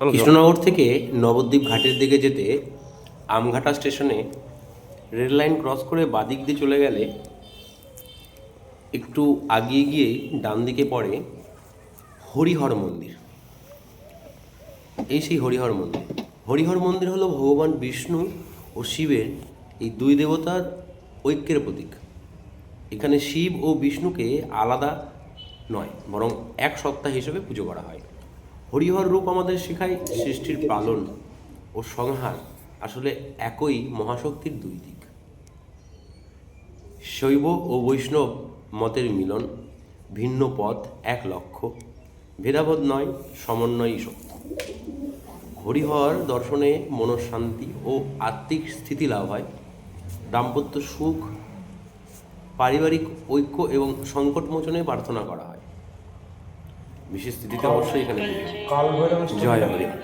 কৃষ্ণনগর থেকে নবদ্বীপ ঘাটের দিকে যেতে আমঘাটা স্টেশনে রেল লাইন ক্রস করে বাদিক দিয়ে চলে গেলে একটু আগিয়ে গিয়ে ডান দিকে পড়ে হরিহর মন্দির। এই সেই হরিহর মন্দির। হরিহর মন্দির হলো ভগবান বিষ্ণু ও শিবের এই দুই দেবতার ঐক্যের প্রতীক। এখানে শিব ও বিষ্ণুকে আলাদা নয়, বরং এক সত্তা হিসেবে পুজো করা হয়। হরিহর রূপ আমাদের শেখায় সৃষ্টির পালন ও সংহার আসলে একই মহাশক্তির দুই দিক। শৈব ও বৈষ্ণব মতের মিলন, ভিন্ন পথ এক লক্ষ্য, ভেদাভেদ নয়, সমন্বয়ই সত্য। হরিহর দর্শনে মনঃশান্তি ও আত্মিক স্থিতি লাভ হয়, দাম্পত্য সুখ, পারিবারিক ঐক্য এবং সংকট মোচনে প্রার্থনা করা হয়। বিশেষ স্থিতিতে অবশ্যই এখানে জয় হরিহর।